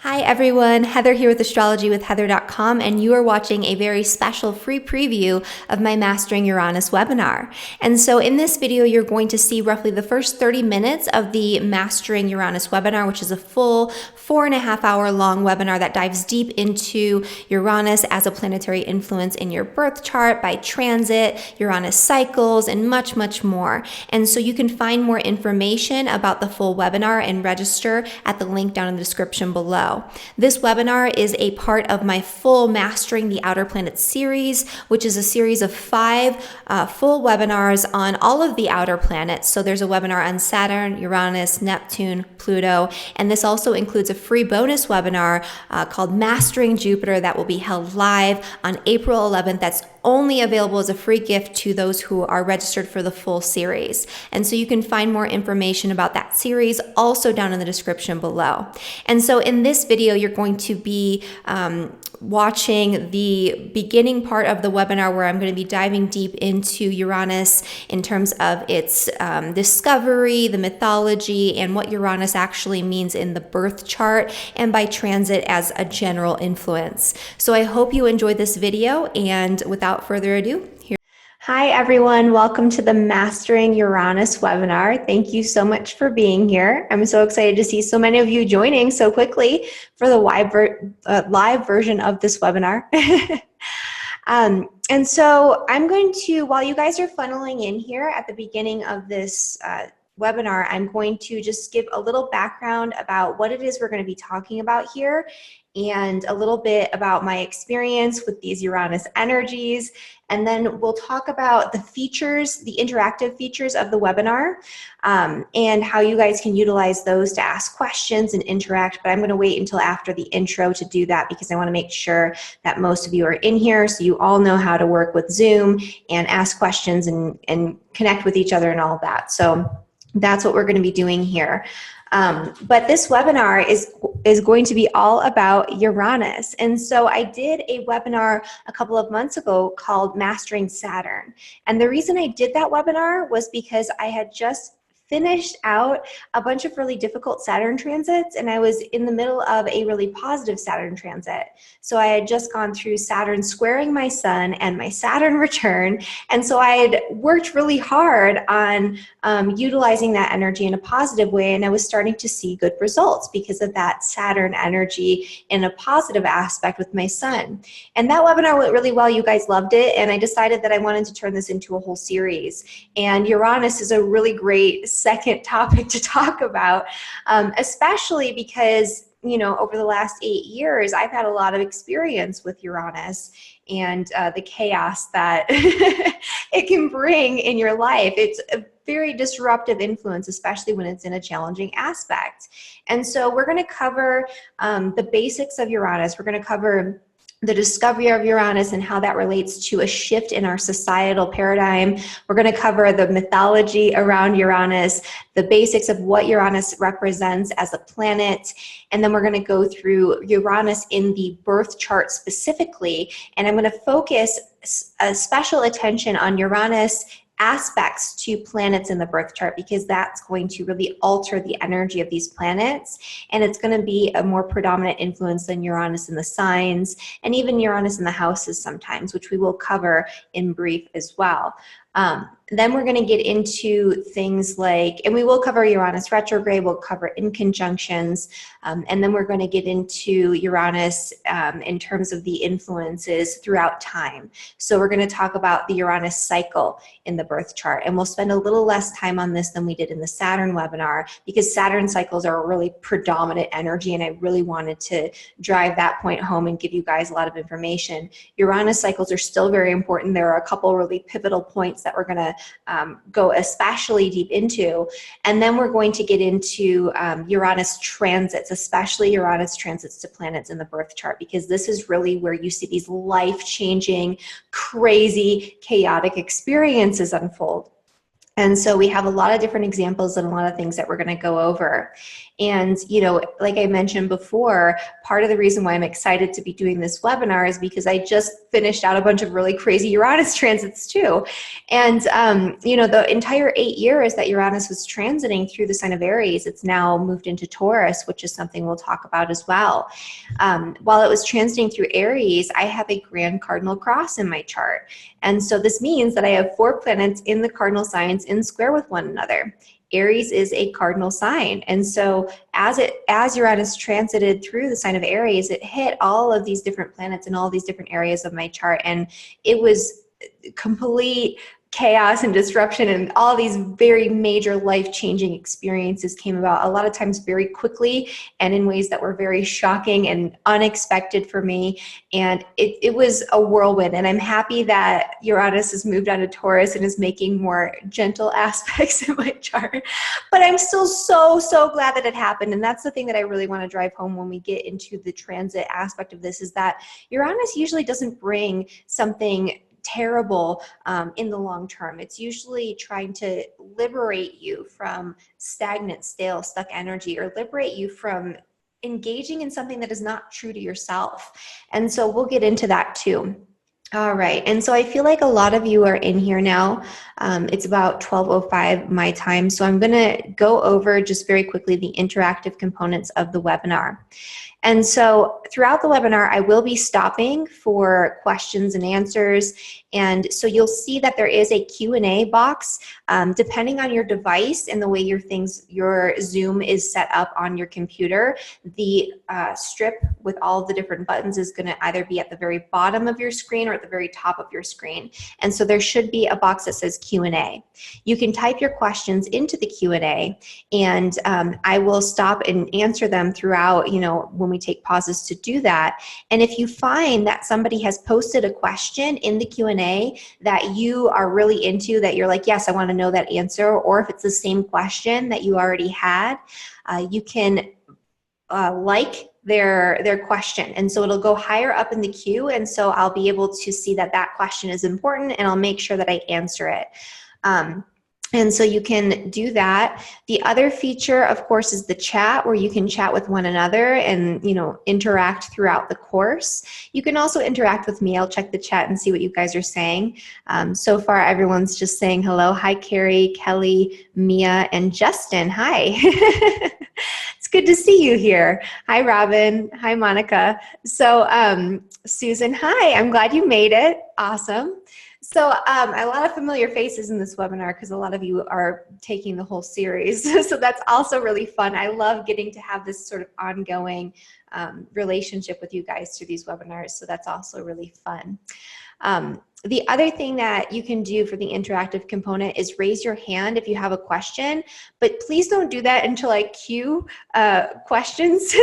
Hi everyone, Heather here with astrologywithheather.com, and you are watching a very special free preview of my Mastering Uranus webinar. And so in this video, you're going to see roughly the first 30 minutes of the Mastering Uranus webinar, which is a full 4.5 hour long webinar that dives deep into Uranus as a planetary influence in your birth chart by transit, Uranus cycles, and much, much more. And so you can find more information about the full webinar and register at the link down in the description below. This webinar is a part of my full Mastering the Outer Planets series, which is a series of 5 full webinars on all of the outer planets. So there's a webinar on Saturn, Uranus, Neptune, Pluto, and this also includes a free bonus webinar called Mastering Jupiter that will be held live on April 11th. That's only available as a free gift to those who are registered for the full series. And so you can find more information about that series also down in the description below. And so in this video, you're going to be watching the beginning part of the webinar where I'm going to be diving deep into Uranus in terms of its discovery, the mythology, and what Uranus actually means in the birth chart and by transit as a general influence. So I hope you enjoyed this video, and without further ado, here. Hi everyone, welcome to the Mastering Uranus webinar. Thank you so much for being here. I'm so excited to see so many of you joining so quickly for the live version of this webinar. And so I'm going to, while you guys are funneling in here at the beginning of this webinar, I'm going to just give a little background about what it is we're going to be talking about here, and a little bit about my experience with these Uranus energies. And then we'll talk about the features, the interactive features of the webinar, and how you guys can utilize those to ask questions and interact. But I'm going to wait until after the intro to do that, because I want to make sure that most of you are in here so you all know how to work with Zoom and ask questions and connect with each other and all of that. So that's what we're going to be doing here. But this webinar is going to be all about Uranus. And so I did a webinar a couple of months ago called Mastering Saturn. And the reason I did that webinar was because I had just finished out a bunch of really difficult Saturn transits, and I was in the middle of a really positive Saturn transit. So I had just gone through Saturn squaring my Sun and my Saturn return, and so I had worked really hard on utilizing that energy in a positive way, and I was starting to see good results because of that Saturn energy in a positive aspect with my Sun. And that webinar went really well. You guys loved it, and I decided that I wanted to turn this into a whole series. And Uranus is a really great second topic to talk about, especially because, you know, over the last 8 years, I've had a lot of experience with Uranus and the chaos that it can bring in your life. It's a very disruptive influence, especially when it's in a challenging aspect. And so we're going to cover the basics of Uranus. We're going to cover the discovery of Uranus and how that relates to a shift in our societal paradigm. We're going to cover the mythology around Uranus, the basics of what Uranus represents as a planet, and then we're going to go through Uranus in the birth chart specifically, and I'm going to focus a special attention on Uranus aspects to planets in the birth chart, because that's going to really alter the energy of these planets, and it's going to be a more predominant influence than Uranus in the signs and even Uranus in the houses sometimes, which we will cover in brief as well. Then we're going to get into things like, and we will cover Uranus retrograde, we'll cover in conjunctions, and then we're going to get into Uranus in terms of the influences throughout time. So we're going to talk about the Uranus cycle in the birth chart, and we'll spend a little less time on this than we did in the Saturn webinar, because Saturn cycles are a really predominant energy, and I really wanted to drive that point home and give you guys a lot of information. Uranus cycles are still very important. There are a couple really pivotal points that we're going to go especially deep into, and then we're going to get into Uranus transits, especially Uranus transits to planets in the birth chart, because this is really where you see these life-changing, crazy, chaotic experiences unfold. And so we have a lot of different examples and a lot of things that we're going to go over. And, you know, like I mentioned before, part of the reason why I'm excited to be doing this webinar is because I just finished out a bunch of really crazy Uranus transits too. And, you know, the entire 8 years that Uranus was transiting through the sign of Aries, it's now moved into Taurus, which is something we'll talk about as well. While it was transiting through Aries, I have a grand cardinal cross in my chart. And so this means that I have 4 planets in the cardinal signs in square with one another. Aries is a cardinal sign. And so as Uranus transited through the sign of Aries, it hit all of these different planets in all these different areas of my chart. And it was complete chaos and disruption, and all these very major life-changing experiences came about, a lot of times very quickly and in ways that were very shocking and unexpected for me. And it was a whirlwind, and I'm happy that Uranus has moved out of Taurus and is making more gentle aspects in my chart. But I'm still so glad that it happened, and that's the thing that I really want to drive home when we get into the transit aspect of this, is that Uranus usually doesn't bring something terrible in the long term. It's usually trying to liberate you from stagnant, stale, stuck energy, or liberate you from engaging in something that is not true to yourself. And so we'll get into that too. All right, and so I feel like a lot of you are in here now. It's about 12:05 my time, so I'm gonna go over just very quickly the interactive components of the webinar. And so throughout the webinar, I will be stopping for questions and answers. And so you'll see that there is a Q&A box. Depending on your device and the way your Zoom is set up on your computer, the strip with all the different buttons is going to either be at the very bottom of your screen or at the very top of your screen. And so there should be a box that says Q&A. You can type your questions into the Q&A, and I will stop and answer them throughout, you know, when we take pauses to do that. And if you find that somebody has posted a question in the Q&A that you are really into, that you're like, yes, I want to know that answer, or if it's the same question that you already had, you can like their question, and so it'll go higher up in the queue, and so I'll be able to see that that question is important, and I'll make sure that I answer it. And so you can do that. The other feature, of course, is the chat, where you can chat with one another and, you know, interact throughout the course. You can also interact with me. I'll check the chat and see what you guys are saying. So far, everyone's just saying hello. Hi, Carrie, Kelly, Mia, and Justin. Hi. It's good to see you here. Hi, Robin. Hi, Monica. So Susan, hi. I'm glad you made it. Awesome. So a lot of familiar faces in this webinar, because a lot of you are taking the whole series. So that's also really fun. I love getting to have this sort of ongoing relationship with you guys through these webinars. So that's also really fun. The other thing that you can do for the interactive component is raise your hand if you have a question, but please don't do that until I cue questions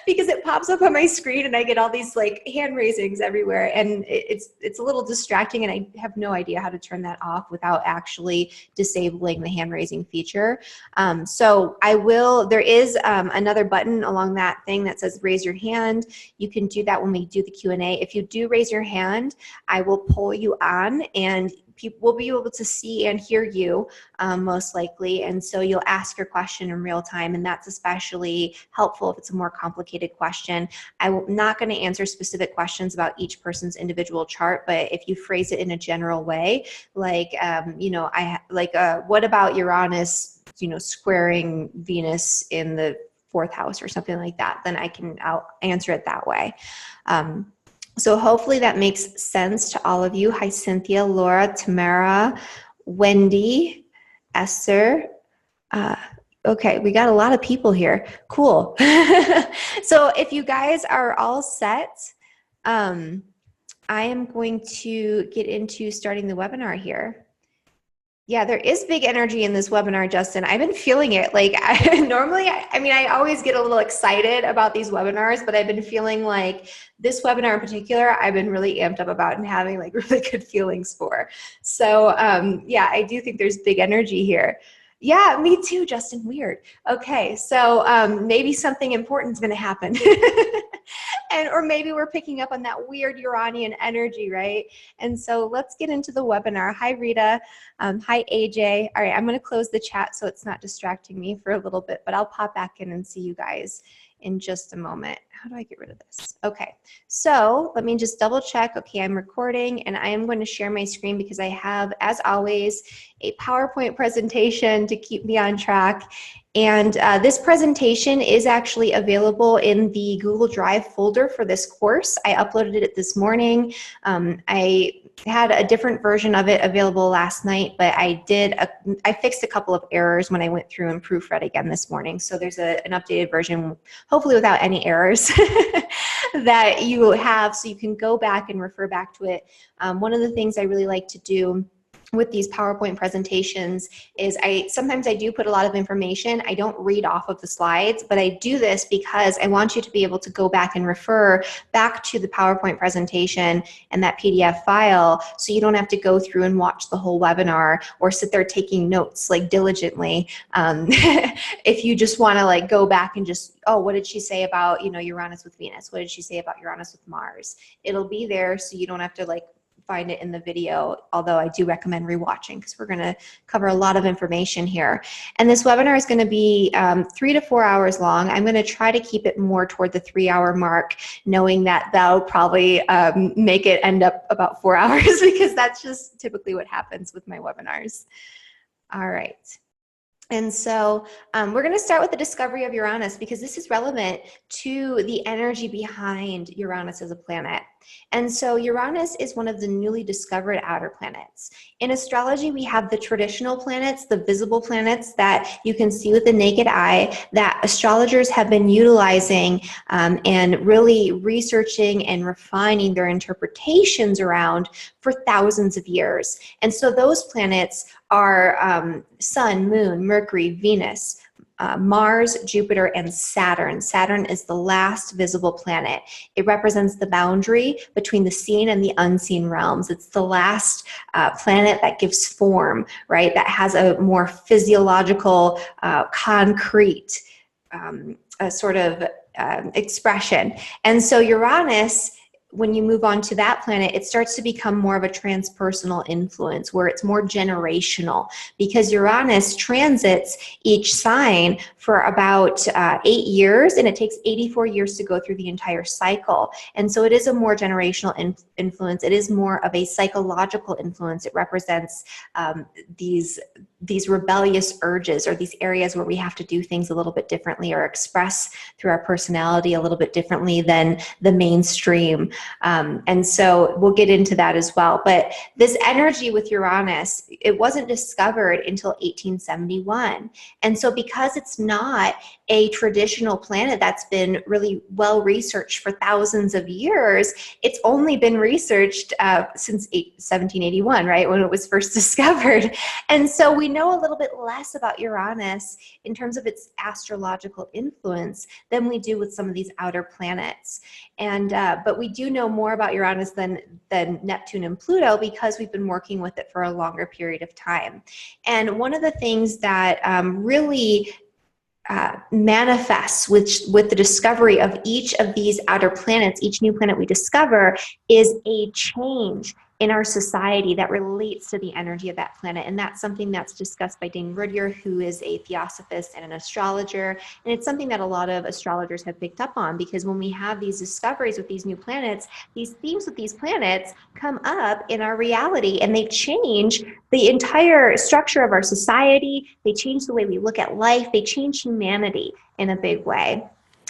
because it pops up on my screen and I get all these like hand raisings everywhere, and it's a little distracting, and I have no idea how to turn that off without actually disabling the hand raising feature. So there is another button along that thing that says raise your hand. You can do that when we do the Q&A. If you do raise your hand, I will pull you on, and people will be able to see and hear you most likely, and so you'll ask your question in real time, and that's especially helpful if it's a more complicated question. I'm not going to answer specific questions about each person's individual chart, but if you phrase it in a general way, like you know, what about Uranus, you know, squaring Venus in the 4th house or something like that, then I'll answer it that way. So hopefully that makes sense to all of you. Hi, Cynthia, Laura, Tamara, Wendy, Esther. Okay, we got a lot of people here. Cool. So if you guys are all set, I am going to get into starting the webinar here. Yeah, there is big energy in this webinar, Justin. I've been feeling it. Like normally, I mean, I always get a little excited about these webinars, but I've been feeling like this webinar in particular, I've been really amped up about and having like really good feelings for. So yeah, I do think there's big energy here. Yeah, me too, Justin. Weird. Okay, so maybe something important is going to happen. or maybe we're picking up on that weird Uranian energy, right? And so let's get into the webinar. Hi, Rita. Hi, AJ. All right, I'm going to close the chat so it's not distracting me for a little bit, but I'll pop back in and see you guys in just a moment. How do I get rid of this? Okay, so let me just double check. Okay, I'm recording and I am going to share my screen because I have, as always, a PowerPoint presentation to keep me on track. And this presentation is actually available in the Google Drive folder for this course. I uploaded it this morning. I had a different version of it available last night, but I fixed a couple of errors when I went through and proofread again this morning. So there's an updated version, hopefully without any errors, that you have, so you can go back and refer back to it. One of the things I really like to do with these PowerPoint presentations is sometimes I do put a lot of information. I don't read off of the slides, but I do this because I want you to be able to go back and refer back to the PowerPoint presentation and that PDF file, so you don't have to go through and watch the whole webinar or sit there taking notes like diligently. If you just want to like go back and just, oh, what did she say about, you know, Uranus with Venus? What did she say about Uranus with Mars? It'll be there, so you don't have to like find it in the video, although I do recommend rewatching because we're going to cover a lot of information here. And this webinar is going to be 3 to 4 hours long. I'm going to try to keep it more toward the 3-hour mark, knowing that that'll probably make it end up about 4 hours because that's just typically what happens with my webinars. All right. And so we're going to start with the discovery of Uranus because this is relevant to the energy behind Uranus as a planet. And so Uranus is one of the newly discovered outer planets. In astrology, we have the traditional planets, the visible planets that you can see with the naked eye, that astrologers have been utilizing and really researching and refining their interpretations around for thousands of years. And so those planets are Sun, Moon, Mercury, Venus, Mars, Jupiter, and Saturn. Saturn is the last visible planet. It represents the boundary between the seen and the unseen realms. It's the last planet that gives form, right? That has a more physiological, concrete sort of expression. And so Uranus, when you move on to that planet, it starts to become more of a transpersonal influence where it's more generational, because Uranus transits each sign for about 8 years, and it takes 84 years to go through the entire cycle. And so it is a more generational influence. It is more of a psychological influence. It represents these rebellious urges, or these areas where we have to do things a little bit differently or express through our personality a little bit differently than the mainstream. And so we'll get into that as well. But this energy with Uranus, it wasn't discovered until 1871. And so because it's not a traditional planet that's been really well researched for thousands of years, it's only been researched since 1781, right, when it was first discovered. And so we know a little bit less about Uranus in terms of its astrological influence than we do with some of these outer planets. And but we do know more about Uranus than Neptune and Pluto because we've been working with it for a longer period of time. And one of the things that really manifests with the discovery of each of these outer planets, each new planet we discover, is a change in our society that relates to the energy of that planet. And that's something that's discussed by Dane Rudyard, who is a theosophist and an astrologer. And it's something that a lot of astrologers have picked up on, because when we have these discoveries with these new planets, these themes with these planets come up in our reality, and they change the entire structure of our society. They change the way we look at life. They change humanity in a big way.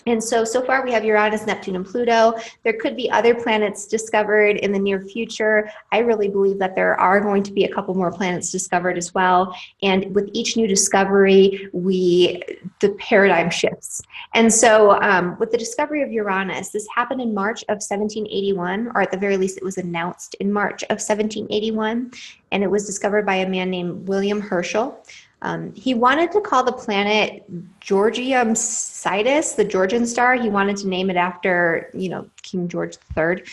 And so far we have Uranus, Neptune, and Pluto. There could be other planets discovered in the near future. I really believe that there are going to be a couple more planets discovered as well. And with each new discovery, the paradigm shifts. And so with the discovery of Uranus, this happened in March of 1781, or at the very least it was announced in March of 1781. And it was discovered by a man named William Herschel. He wanted to call the planet Georgium Sidus, the Georgian star. He wanted to name it after, King George III.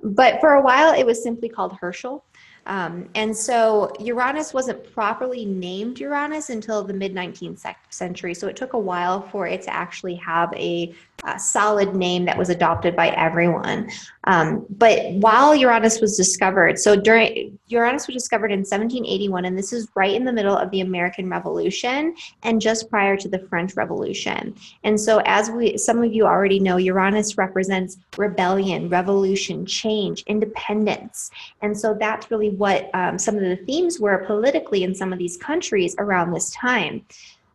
But for a while, it was simply called Herschel. And so Uranus wasn't properly named Uranus until the mid-19th century. So it took a while for it to actually have a solid name that was adopted by everyone. But while Uranus was discovered, Uranus was discovered in 1781, and this is right in the middle of the American Revolution and just prior to the French Revolution. And so as some of you already know, Uranus represents rebellion, revolution, change, independence. And so that's really what some of the themes were politically in some of these countries around this time.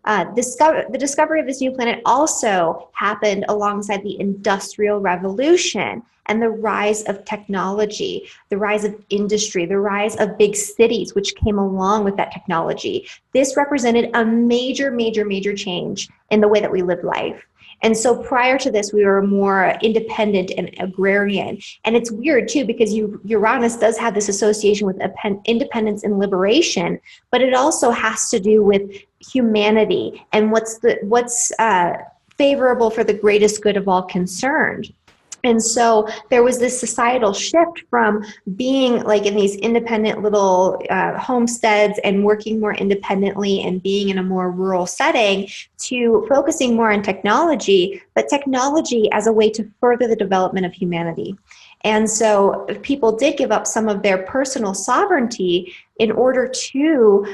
The discovery of this new planet also happened alongside the Industrial Revolution and the rise of technology, the rise of industry, the rise of big cities, which came along with that technology. This represented a major, major, major change in the way that we live life. And so prior to this, we were more independent and agrarian. And it's weird too, because Uranus does have this association with independence and liberation, but it also has to do with humanity and what's favorable for the greatest good of all concerned. And so there was this societal shift from being like in these independent little homesteads and working more independently and being in a more rural setting to focusing more on technology, but technology as a way to further the development of humanity. And so people did give up some of their personal sovereignty in order to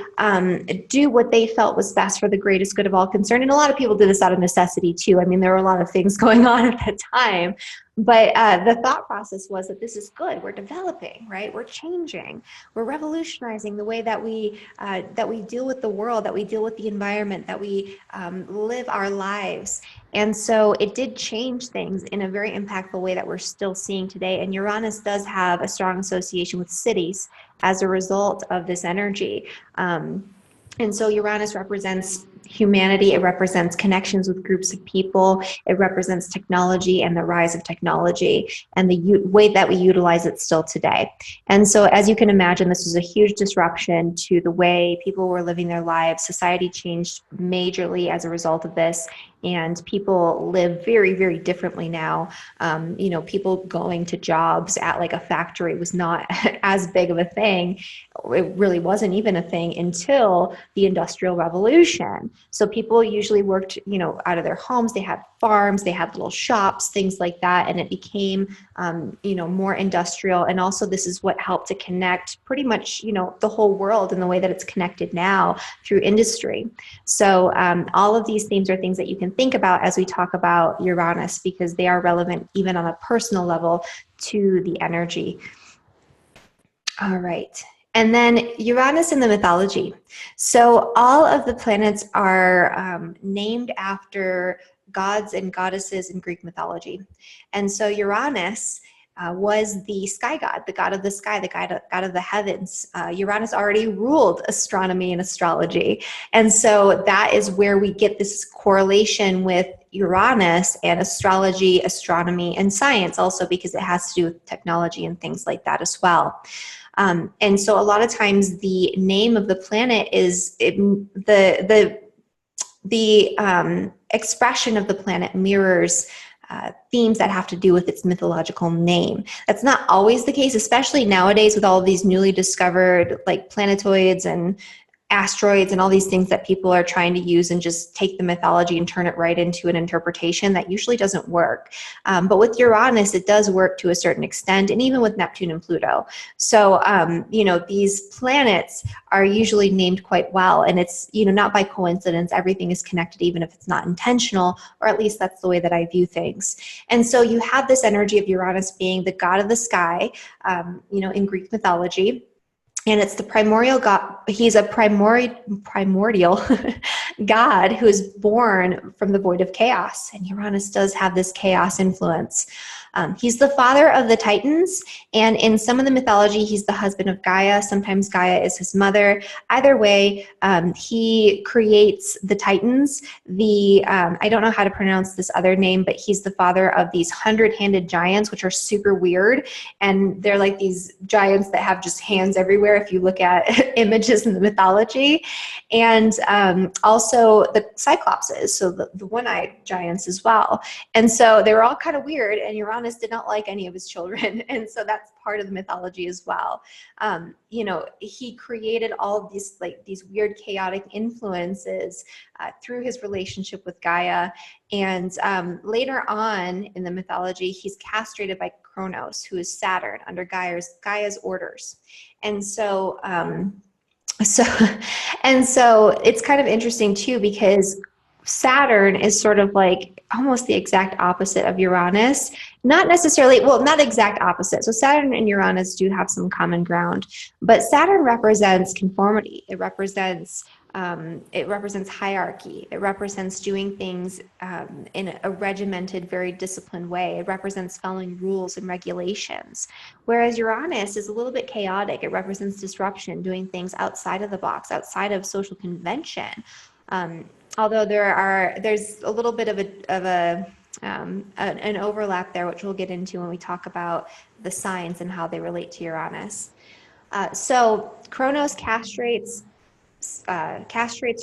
do what they felt was best for the greatest good of all concerned. And a lot of people did this out of necessity too. I mean, there were a lot of things going on at that time. But the thought process was that this is good. We're developing, right? We're changing. We're revolutionizing the way that we deal with the world, that we deal with the environment, that we live our lives. And so it did change things in a very impactful way that we're still seeing today. And Uranus does have a strong association with cities as a result of this energy. And so Uranus represents humanity, it represents connections with groups of people, it represents technology and the rise of technology and the way that we utilize it still today. And so as you can imagine, this was a huge disruption to the way people were living their lives. Society changed majorly as a result of this, and people live very, very differently now. You know, people going to jobs at like a factory was not as big of a thing. It really wasn't even a thing until the Industrial Revolution. So people usually worked, you know, out of their homes. They had farms, they had little shops, things like that. And it became, you know, more industrial. And also this is what helped to connect pretty much, you know, the whole world in the way that it's connected now through industry. So all of these themes are things that you can think about as we talk about Uranus, because they are relevant even on a personal level to the energy. All right. And then Uranus in the mythology. So all of the planets are named after gods and goddesses in Greek mythology. And so Uranus was the sky god, the god of the sky, the god of the heavens. Uranus already ruled astronomy and astrology. And so that is where we get this correlation with Uranus and astrology, astronomy, and science also, because it has to do with technology and things like that as well. And so a lot of times the name of the planet is the expression of the planet mirrors themes that have to do with its mythological name. That's not always the case, especially nowadays with all of these newly discovered like planetoids and asteroids and all these things that people are trying to use and just take the mythology and turn it right into an interpretation that usually doesn't work. But with Uranus, it does work to a certain extent, and even with Neptune and Pluto. So, you know, these planets are usually named quite well, and it's, you know, not by coincidence. Everything is connected, even if it's not intentional, or at least that's the way that I view things. And so you have this energy of Uranus being the god of the sky, you know, in Greek mythology. And it's the primordial God. He's a primordial God who is born from the void of chaos. And Uranus does have this chaos influence. He's the father of the Titans, and in some of the mythology, he's the husband of Gaia. Sometimes Gaia is his mother. Either way, he creates the Titans. I don't know how to pronounce this other name, but he's the father of these 100-handed giants, which are super weird. And they're like these giants that have just hands everywhere if you look at images in the mythology. And also the Cyclopses, so the one-eyed giants as well. And so they were all kind of weird, and Uranus Uranus did not like any of his children. And so that's part of the mythology as well. You know, he created all of these, like, these weird chaotic influences through his relationship with Gaia. And later on in the mythology, he's castrated by Kronos, who is Saturn, under Gaia's orders. And so, so it's kind of interesting too, because Saturn is sort of like almost the exact opposite of Uranus. Not necessarily, well, not exact opposite. So Saturn and Uranus do have some common ground, but Saturn represents conformity. It represents hierarchy. It represents doing things in a regimented, very disciplined way. It represents following rules and regulations. Whereas Uranus is a little bit chaotic. It represents disruption, doing things outside of the box, outside of social convention. Although there's a little bit of an overlap there, which we'll get into when we talk about the signs and how they relate to Uranus. So Kronos castrates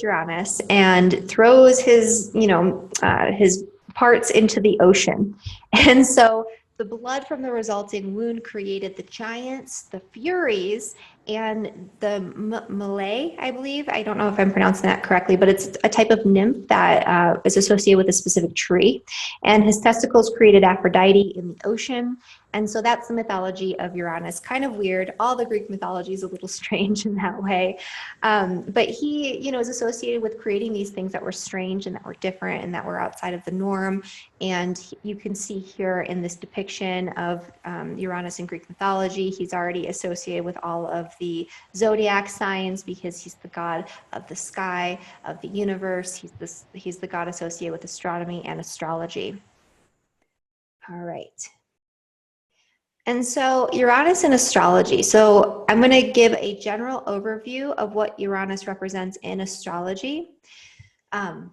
Uranus and throws his, his parts into the ocean. And so the blood from the resulting wound created the giants, the Furies, and the Malay, I believe. I don't know if I'm pronouncing that correctly, but it's a type of nymph that is associated with a specific tree. And his testicles created Aphrodite in the ocean. And so that's the mythology of Uranus. Kind of weird. All the Greek mythology is a little strange in that way. But he, is associated with creating these things that were strange and that were different and that were outside of the norm. And you can see here in this depiction of Uranus in Greek mythology, he's already associated with all of the zodiac signs because he's the god of the sky, of the universe. He's the god associated with astronomy and astrology. All right. And so Uranus in astrology. So I'm going to give a general overview of what Uranus represents in astrology.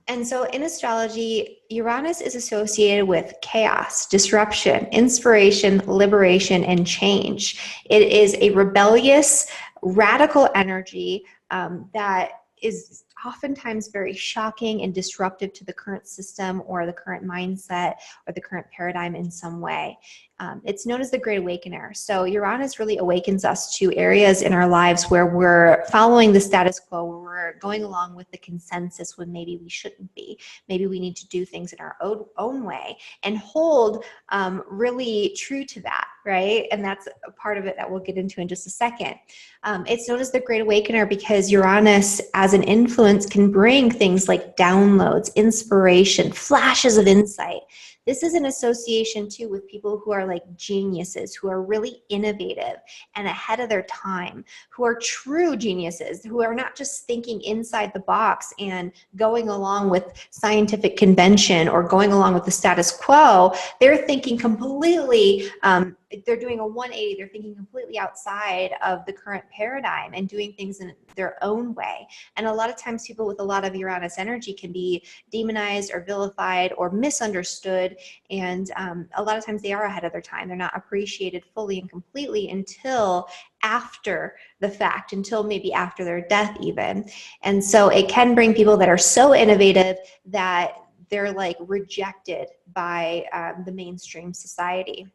And so in astrology, Uranus is associated with chaos, disruption, inspiration, liberation, and change. It is a rebellious, radical energy that is oftentimes very shocking and disruptive to the current system or the current mindset or the current paradigm in some way. It's known as the Great Awakener. So Uranus really awakens us to areas in our lives where we're following the status quo, where we're going along with the consensus when maybe we shouldn't be. Maybe we need to do things in our own way and hold really true to that, right? And that's a part of it that we'll get into in just a second. It's known as the Great Awakener because Uranus as an influence can bring things like downloads, inspiration, flashes of insight. This is an association too with people who are like geniuses, who are really innovative and ahead of their time, who are true geniuses, who are not just thinking inside the box and going along with scientific convention or going along with the status quo. They're thinking completely, they're doing a 180, they're thinking completely outside of the current paradigm and doing things in their own way. And a lot of times people with a lot of Uranus energy can be demonized or vilified or misunderstood. And a lot of times they are ahead of their time. They're not appreciated fully and completely until after the fact, until maybe after their death even. And so it can bring people that are so innovative that they're like rejected by the mainstream society.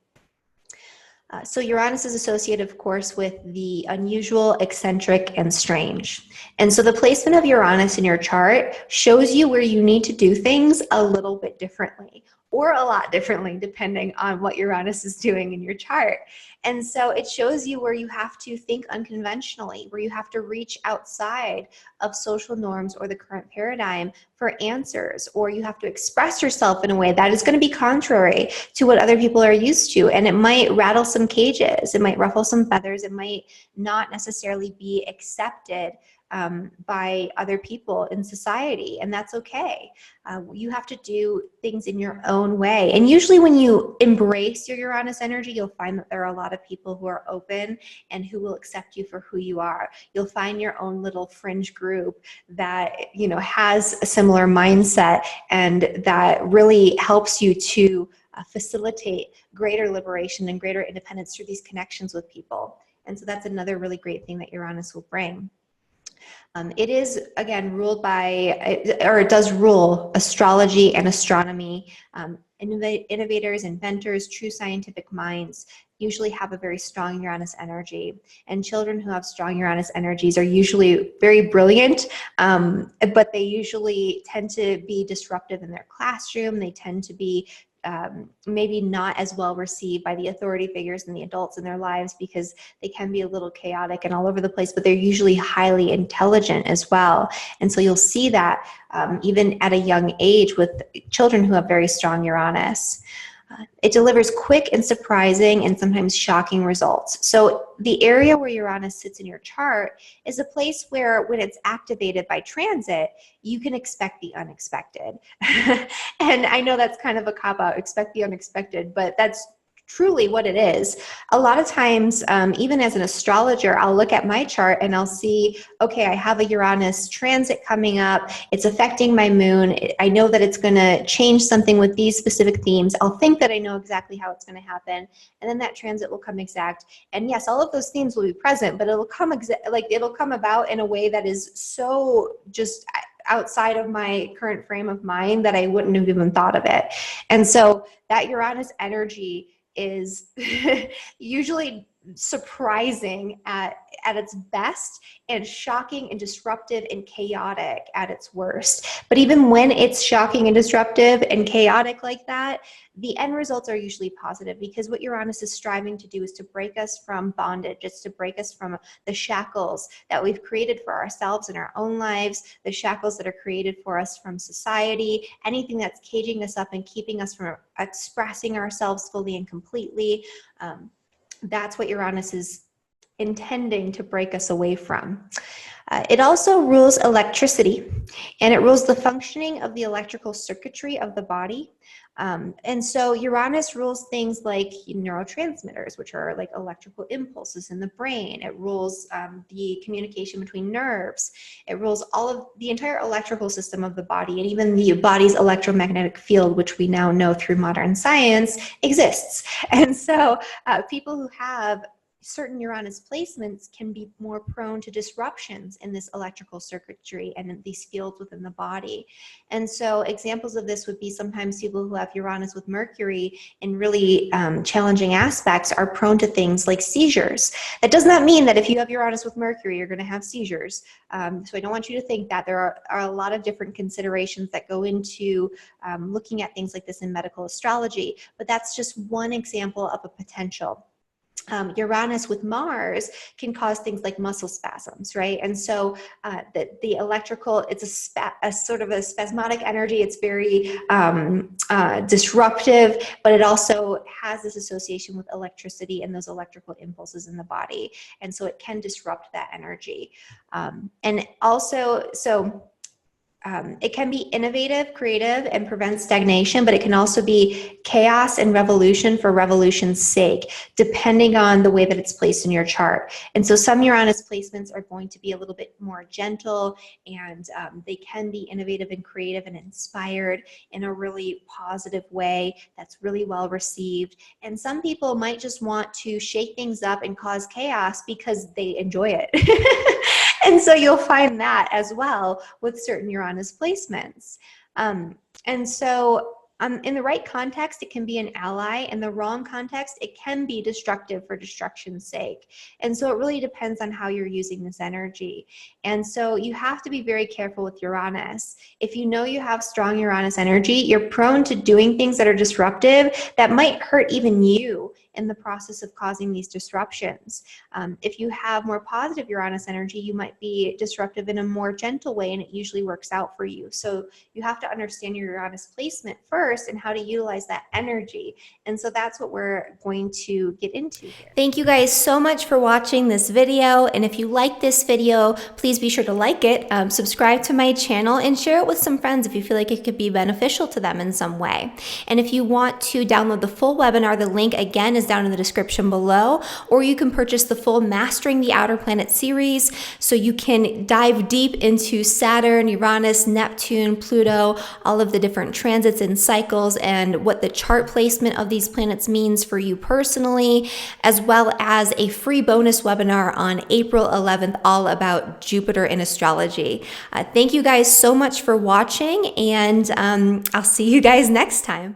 So Uranus is associated, of course, with the unusual, eccentric, and strange. And so the placement of Uranus in your chart shows you where you need to do things a little bit differently or a lot differently, depending on what Uranus is doing in your chart. And so it shows you where you have to think unconventionally, where you have to reach outside of social norms or the current paradigm for answers, or you have to express yourself in a way that is going to be contrary to what other people are used to. And it might rattle some cages, it might ruffle some feathers, it might not necessarily be accepted by other people in society, and that's okay. You have to do things in your own way. And usually when you embrace your Uranus energy, you'll find that there are a lot of people who are open and who will accept you for who you are. You'll find your own little fringe group that, has a similar mindset and that really helps you to facilitate greater liberation and greater independence through these connections with people. And so that's another really great thing that Uranus will bring. It is, again, ruled by, or it does rule astrology and astronomy. Innovators, inventors, true scientific minds usually have a very strong Uranus energy. And children who have strong Uranus energies are usually very brilliant, but they usually tend to be disruptive in their classroom. They tend to be maybe not as well received by the authority figures and the adults in their lives because they can be a little chaotic and all over the place, but they're usually highly intelligent as well. And so you'll see that even at a young age with children who have very strong Uranus. It delivers quick and surprising and sometimes shocking results. So the area where Uranus sits in your chart is a place where when it's activated by transit, you can expect the unexpected. And I know that's kind of a cop-out, expect the unexpected, but that's truly what it is. A lot of times, even as an astrologer, I'll look at my chart and I'll see, okay, I have a Uranus transit coming up. It's affecting my moon. I know that it's going to change something with these specific themes. I'll think that I know exactly how it's going to happen. And then that transit will come exact. And yes, all of those themes will be present, but it'll come it'll come about in a way that is so just outside of my current frame of mind that I wouldn't have even thought of it. And so that Uranus energy is usually surprising at its best and shocking and disruptive and chaotic at its worst. But even when it's shocking and disruptive and chaotic like that, the end results are usually positive because what Uranus is striving to do is to break us from bondage. It's to break us from the shackles that we've created for ourselves in our own lives, the shackles that are created for us from society, anything that's caging us up and keeping us from expressing ourselves fully and completely. That's what Uranus is intending to break us away from. It also rules electricity, and it rules the functioning of the electrical circuitry of the body. And so Uranus rules things like neurotransmitters, which are like electrical impulses in the brain. It rules the communication between nerves. It rules all of the entire electrical system of the body, and even the body's electromagnetic field, which we now know through modern science exists. And so people who have certain Uranus placements can be more prone to disruptions in this electrical circuitry and in these fields within the body. And so examples of this would be sometimes people who have Uranus with Mercury in really challenging aspects are prone to things like seizures. That does not mean that if you have Uranus with Mercury, you're going to have seizures. So I don't want you to think that. There are a lot of different considerations that go into looking at things like this in medical astrology, but that's just one example of a potential. Uranus with Mars can cause things like muscle spasms, right? And so the electrical, it's a sort of a spasmodic energy. It's very disruptive, but it also has this association with electricity and those electrical impulses in the body. And so it can disrupt that energy. And also, it can be innovative, creative, and prevent stagnation, but it can also be chaos and revolution for revolution's sake, depending on the way that it's placed in your chart. And so some Uranus placements are going to be a little bit more gentle, and they can be innovative and creative and inspired in a really positive way that's really well received. And some people might just want to shake things up and cause chaos because they enjoy it. And so you'll find that as well with certain Uranus placements. And so in the right context, it can be an ally. In the wrong context, it can be destructive for destruction's sake. And so it really depends on how you're using this energy. And so you have to be very careful with Uranus. If you know you have strong Uranus energy, you're prone to doing things that are disruptive that might hurt even you in the process of causing these disruptions. If you have more positive Uranus energy, you might be disruptive in a more gentle way, and it usually works out for you. So you have to understand your Uranus placement first and how to utilize that energy. And so that's what we're going to get into here. Thank you guys so much for watching this video. And if you like this video, please be sure to like it, subscribe to my channel, and share it with some friends if you feel like it could be beneficial to them in some way. And if you want to download the full webinar, the link again is down in the description below, or you can purchase the full Mastering the Outer Planet series so you can dive deep into Saturn, Uranus, Neptune, Pluto, all of the different transits and cycles, and what the chart placement of these planets means for you personally, as well as a free bonus webinar on April 11th all about Jupiter in astrology. Thank you guys so much for watching, and I'll see you guys next time.